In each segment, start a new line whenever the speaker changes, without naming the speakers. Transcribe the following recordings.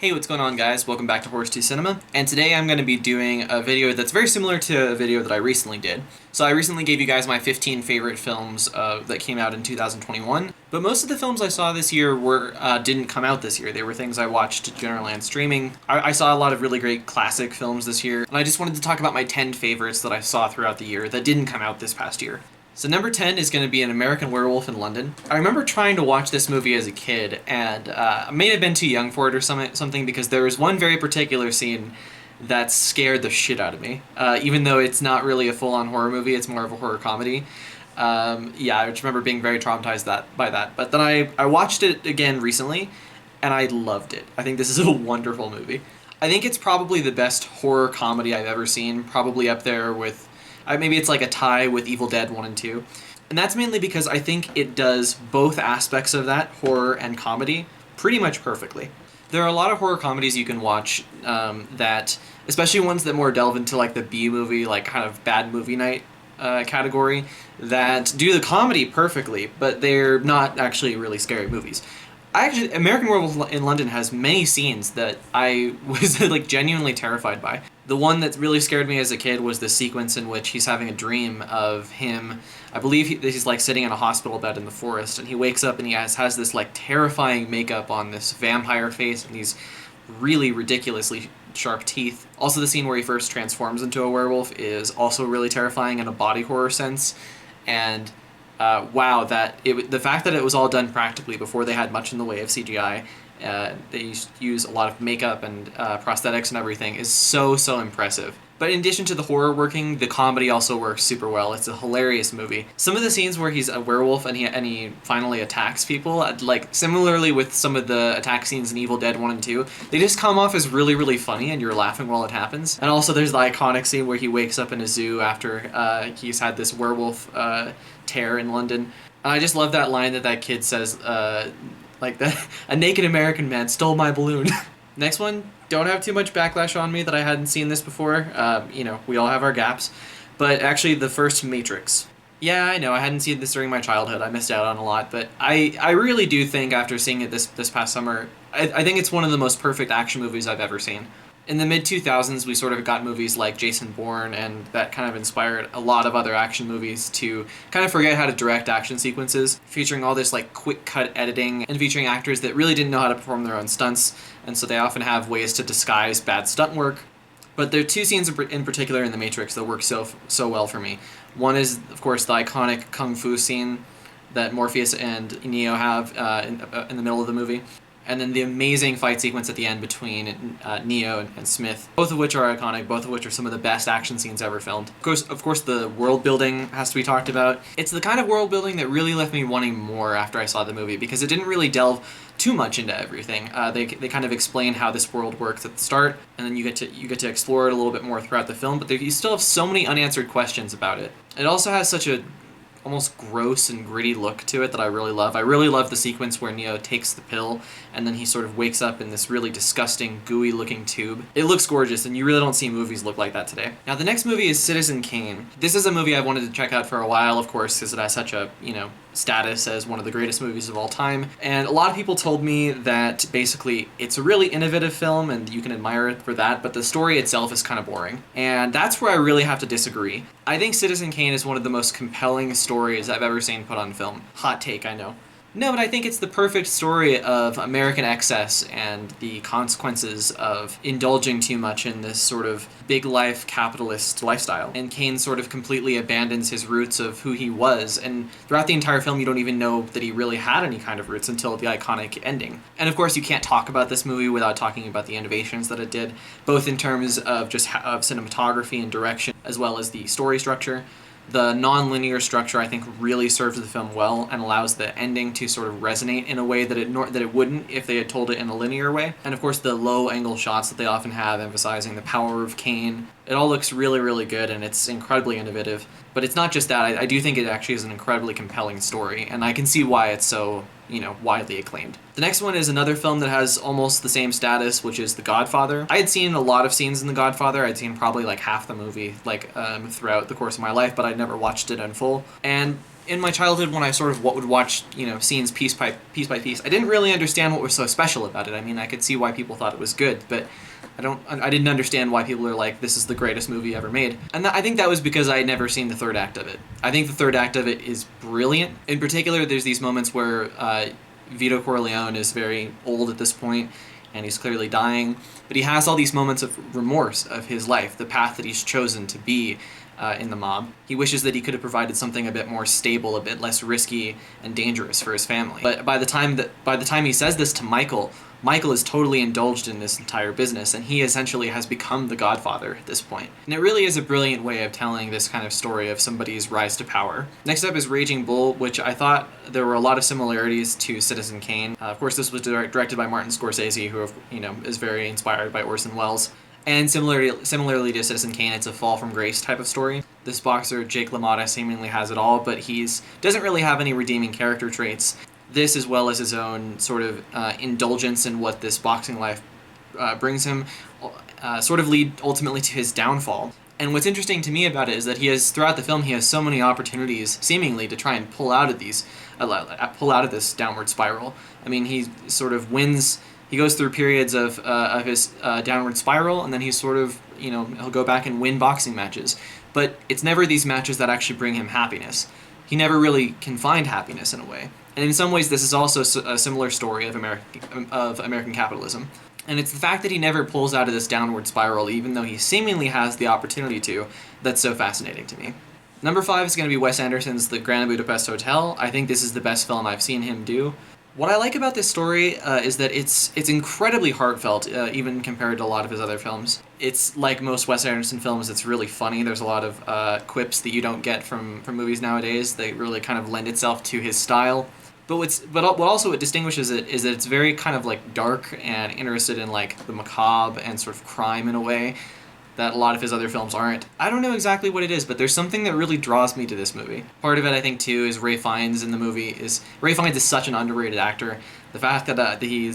Hey, what's going on, guys? Welcome back to Horse 2 Cinema, and today I'm going to be doing a video that's very similar to a video that I recently did. So I recently gave you guys my 15 favorite films that came out in 2021, but most of the films I saw this year didn't come out this year. They were things I watched generally on streaming. I saw a lot of really great classic films this year, and I just wanted to talk about my 10 favorites that I saw throughout the year that didn't come out this past year. So number 10 is going to be An American Werewolf in London. I remember trying to watch this movie as a kid, and I may have been too young for it or something because there was one very particular scene that scared the shit out of me. Even though it's not really a full-on horror movie, it's more of a horror comedy. I just remember being very traumatized by that. But then I watched it again recently, and I loved it. I think this is a wonderful movie. I think it's probably the best horror comedy I've ever seen, probably up there with... maybe it's like a tie with Evil Dead 1 and 2. And that's mainly because I think it does both aspects of that, horror and comedy, pretty much perfectly. There are a lot of horror comedies you can watch that, especially ones that more delve into like the B-movie, like kind of bad movie night category, that do the comedy perfectly, but they're not actually really scary movies. American Werewolf in London has many scenes that I was like genuinely terrified by. The one that really scared me as a kid was the sequence in which he's having a dream of him. I believe he's like sitting in a hospital bed in the forest, and he wakes up and he has this like terrifying makeup on, this vampire face, and these really ridiculously sharp teeth. Also, the scene where he first transforms into a werewolf is also really terrifying in a body horror sense, and wow, the fact that it was all done practically before they had much in the way of CGI, they use a lot of makeup and prosthetics and everything, is so impressive. But in addition to the horror working, the comedy also works super well. It's a hilarious movie. Some of the scenes where he's a werewolf and he finally attacks people, like similarly with some of the attack scenes in Evil Dead 1 and 2, they just come off as really funny and you're laughing while it happens. And also there's the iconic scene where he wakes up in a zoo after he's had this werewolf tear in London. And I just love that line that kid says, like that, a naked American man stole my balloon. Next one, don't have too much backlash on me that I hadn't seen this before. We all have our gaps. But actually, the first Matrix. Yeah, I know, I hadn't seen this during my childhood. I missed out on a lot, but I really do think after seeing it this past summer, I think it's one of the most perfect action movies I've ever seen. In the mid-2000s, we sort of got movies like Jason Bourne, and that kind of inspired a lot of other action movies to kind of forget how to direct action sequences, featuring all this like quick-cut editing and featuring actors that really didn't know how to perform their own stunts, and so they often have ways to disguise bad stunt work. But there are two scenes in particular in The Matrix that work so well for me. One is, of course, the iconic kung fu scene that Morpheus and Neo have in the middle of the movie. And then the amazing fight sequence at the end between Neo and Smith, both of which are iconic, both of which are some of the best action scenes ever filmed. Of course, the world building has to be talked about. It's the kind of world building that really left me wanting more after I saw the movie, because it didn't really delve too much into everything. They kind of explain how this world works at the start, and then you get to explore it a little bit more throughout the film, but you still have so many unanswered questions about it. It also has such a almost gross and gritty look to it that I really love. I really love the sequence where Neo takes the pill and then he sort of wakes up in this really disgusting, gooey looking tube. It looks gorgeous, and you really don't see movies look like that today. Now, the next movie is Citizen Kane. This is a movie I've wanted to check out for a while, of course, because it has such a, status as one of the greatest movies of all time. And a lot of people told me that basically it's a really innovative film and you can admire it for that, but the story itself is kind of boring. And that's where I really have to disagree. I think Citizen Kane is one of the most compelling stories I've ever seen put on film. Hot take, I know. No, but I think it's the perfect story of American excess and the consequences of indulging too much in this sort of big life capitalist lifestyle. And Kane sort of completely abandons his roots of who he was, and throughout the entire film you don't even know that he really had any kind of roots until the iconic ending. And of course you can't talk about this movie without talking about the innovations that it did, both in terms of just of cinematography and direction, as well as the story structure. The non-linear structure, I think, really serves the film well and allows the ending to sort of resonate in a way that it wouldn't if they had told it in a linear way. And of course, the low-angle shots that they often have, emphasizing the power of Kane. It all looks really good, and it's incredibly innovative. But it's not just that. I do think it actually is an incredibly compelling story, and I can see why it's so, widely acclaimed. The next one is another film that has almost the same status, which is The Godfather. I had seen a lot of scenes in The Godfather. I'd seen probably like half the movie throughout the course of my life, but I'd never watched it in full. And in my childhood, when I sort of would watch, scenes piece by piece, I didn't really understand what was so special about it. I mean, I could see why people thought it was good, but I didn't understand why people are like, this is the greatest movie ever made. And I think that was because I had never seen the third act of it. I think the third act of it is brilliant. In particular, there's these moments where Vito Corleone is very old at this point, and he's clearly dying, but he has all these moments of remorse of his life, the path that he's chosen to be in the mob. He wishes that he could have provided something a bit more stable, a bit less risky and dangerous for his family. But by the time he says this to Michael is totally indulged in this entire business, and he essentially has become the Godfather at this point. And it really is a brilliant way of telling this kind of story of somebody's rise to power. Next up is Raging Bull, which I thought there were a lot of similarities to Citizen Kane. Of course, this was directed by Martin Scorsese, who is very inspired by Orson Welles. And similarly to Citizen Kane, it's a fall from grace type of story. This boxer, Jake LaMotta, seemingly has it all, but doesn't really have any redeeming character traits. This, as well as his own sort of indulgence in what this boxing life brings him, sort of lead ultimately to his downfall. And what's interesting to me about it is that throughout the film, he has so many opportunities, seemingly, to try and pull out of this downward spiral. I mean, he sort of wins. He goes through periods of his downward spiral, and then he's sort of, he'll go back and win boxing matches. But it's never these matches that actually bring him happiness. He never really can find happiness in a way. And in some ways, this is also a similar story of American capitalism. And it's the fact that he never pulls out of this downward spiral, even though he seemingly has the opportunity to, that's so fascinating to me. Number 5 is going to be Wes Anderson's The Grand Budapest Hotel. I think this is the best film I've seen him do. What I like about this story is that it's incredibly heartfelt, even compared to a lot of his other films. It's like most Wes Anderson films, it's really funny. There's a lot of quips that you don't get from movies nowadays. They really kind of lend itself to his style. But what distinguishes it is that it's very kind of like dark and interested in like the macabre and sort of crime in a way that a lot of his other films aren't. I don't know exactly what it is, but there's something that really draws me to this movie. Part of it, I think, too, is Ralph Fiennes in the movie. Ralph Fiennes is such an underrated actor. The fact that he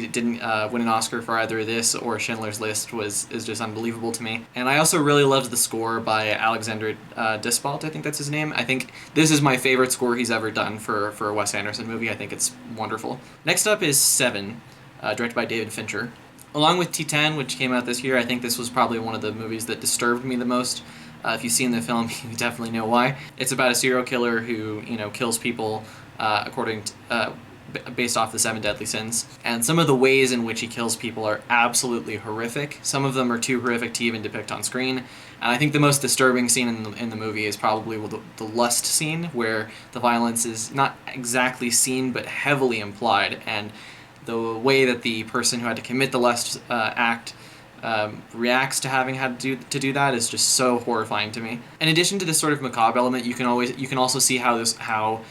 didn't win an Oscar for either this or Schindler's List is just unbelievable to me. And I also really loved the score by Alexander Desplat, I think that's his name. I think this is my favorite score he's ever done for a Wes Anderson movie. I think it's wonderful. Next up is Seven, directed by David Fincher. Along with Titan, which came out this year, I think this was probably one of the movies that disturbed me the most. If you've seen the film, you definitely know why. It's about a serial killer who, kills people based off the 7 deadly sins. And some of the ways in which he kills people are absolutely horrific. Some of them are too horrific to even depict on screen. And I think the most disturbing scene in the movie is probably the lust scene, where the violence is not exactly seen, but heavily implied. And the way that the person who had to commit the lust act reacts to having had to do that is just so horrifying to me. In addition to this sort of macabre element, you can also see how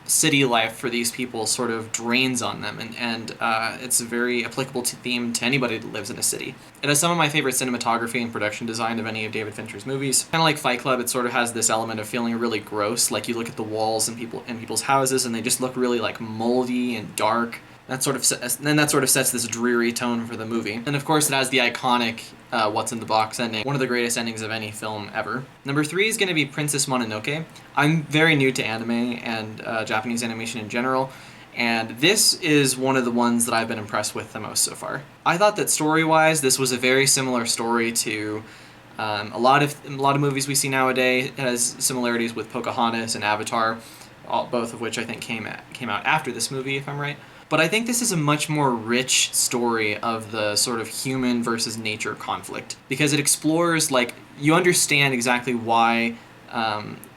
city life for these people sort of drains on them, and it's a very applicable theme to anybody that lives in a city. It has some of my favorite cinematography and production design of any of David Fincher's movies. Kind of like Fight Club, it sort of has this element of feeling really gross, like you look at the walls in people's houses and they just look really like moldy and dark. That sort of sets this dreary tone for the movie. And of course it has the iconic What's in the Box ending, one of the greatest endings of any film ever. Number 3 is going to be Princess Mononoke. I'm very new to anime and Japanese animation in general, and this is one of the ones that I've been impressed with the most so far. I thought that story-wise, this was a very similar story to a lot of movies we see nowadays. It has similarities with Pocahontas and Avatar, both of which I think came out after this movie, if I'm right. But I think this is a much more rich story of the sort of human versus nature conflict, because it explores, you understand exactly why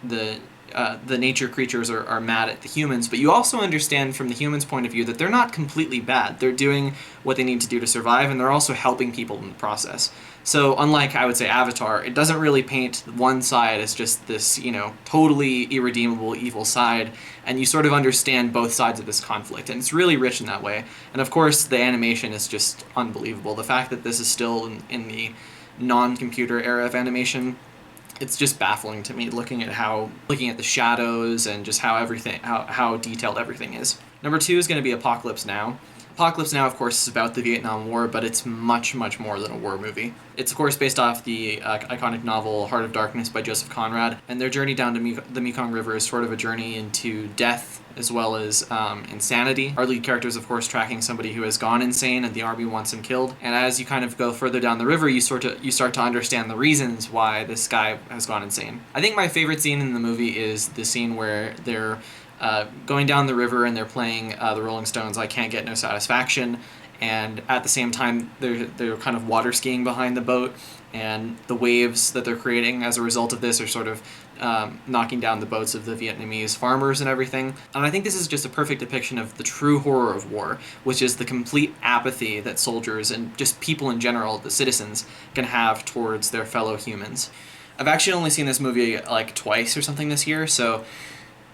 the nature creatures are mad at the humans, but you also understand from the humans' point of view that they're not completely bad. They're doing what they need to do to survive, and they're also helping people in the process. So unlike, I would say, Avatar, it doesn't really paint one side as just this, totally irredeemable evil side, and you sort of understand both sides of this conflict, and it's really rich in that way. And of course, the animation is just unbelievable. The fact that this is still in the non-computer era of animation, it's just baffling to me, looking at the shadows and just how detailed everything is. Number 2 is going to be Apocalypse Now. Apocalypse Now, of course, is about the Vietnam War, but it's much, much more than a war movie. It's, of course, based off the iconic novel Heart of Darkness by Joseph Conrad, and their journey down to the Mekong River is sort of a journey into death as well as insanity. Our lead character is, of course, tracking somebody who has gone insane and the army wants him killed. And as you kind of go further down the river, you start to understand the reasons why this guy has gone insane. I think my favorite scene in the movie is the scene where they're going down the river and they're playing the Rolling Stones' I Can't Get No Satisfaction, and at the same time they're kind of water skiing behind the boat, and the waves that they're creating as a result of this are sort of knocking down the boats of the Vietnamese farmers and everything. And I think this is just a perfect depiction of the true horror of war, which is the complete apathy that soldiers and just people in general, the citizens, can have towards their fellow humans. I've actually only seen this movie like twice or something this year, so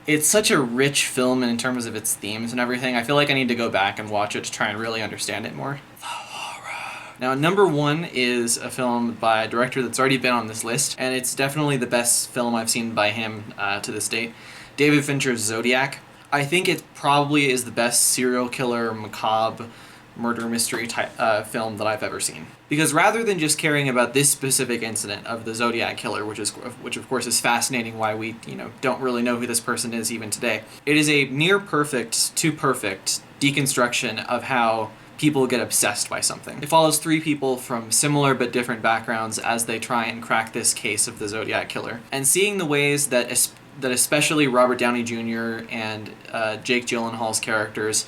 it's such a rich film in terms of its themes and everything. I feel like I need to go back and watch it to try and really understand it more. Now, number one is a film by a director that's already been on this list, and it's definitely the best film I've seen by him to this date. David Fincher's Zodiac. I think it probably is the best serial killer, macabre, murder mystery type film that I've ever seen. Because rather than just caring about this specific incident of the Zodiac killer, which of course is fascinating why we don't really know who this person is even today, it is a near perfect to perfect deconstruction of how people get obsessed by something. It follows three people from similar but different backgrounds as they try and crack this case of the Zodiac killer. And seeing the ways that especially Robert Downey Jr. and Jake Gyllenhaal's characters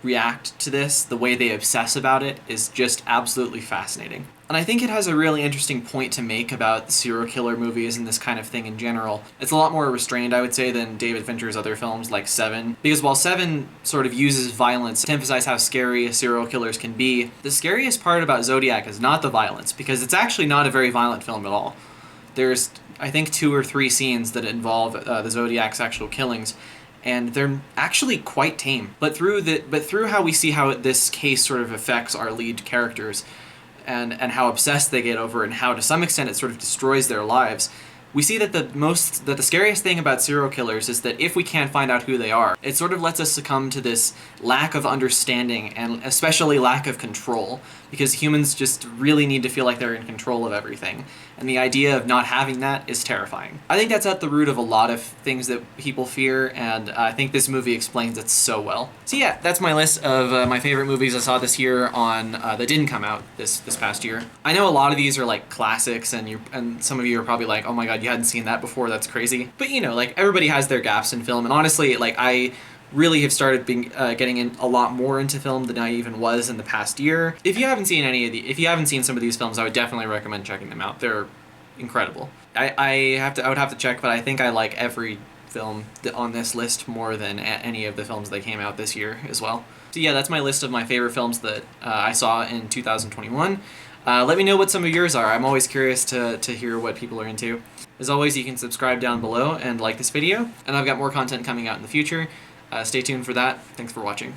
react to this, the way they obsess about it, is just absolutely fascinating. And I think it has a really interesting point to make about serial killer movies and this kind of thing in general. It's a lot more restrained, I would say, than David Fincher's other films like Seven. Because while Seven sort of uses violence to emphasize how scary serial killers can be, the scariest part about Zodiac is not the violence, because it's actually not a very violent film at all. There's, I think, 2 or 3 scenes that involve the Zodiac's actual killings, and they're actually quite tame. But through how we see how this case sort of affects our lead characters, and how obsessed they get over it, and how to some extent it sort of destroys their lives, we see that the scariest thing about serial killers is that if we can't find out who they are, it sort of lets us succumb to this lack of understanding and especially lack of control, because humans just really need to feel like they're in control of everything. And the idea of not having that is terrifying. I think that's at the root of a lot of things that people fear, and I think this movie explains it so well. So yeah, that's my list of my favorite movies I saw this year that didn't come out this past year. I know a lot of these are like classics, and some of you are probably like, oh my god, you hadn't seen that before, that's crazy. But like everybody has their gaps in film, and honestly, like I really have started getting in a lot more into film than I even was in the past year. If you haven't seen some of these films, I would definitely recommend checking them out. They're incredible. I would have to check, but I think I like every film on this list more than any of the films that came out this year as well. So yeah, that's my list of my favorite films that I saw in 2021. Let me know what some of yours are. I'm always curious to hear what people are into. As always, you can subscribe down below and like this video, and I've got more content coming out in the future. Stay tuned for that. Thanks for watching.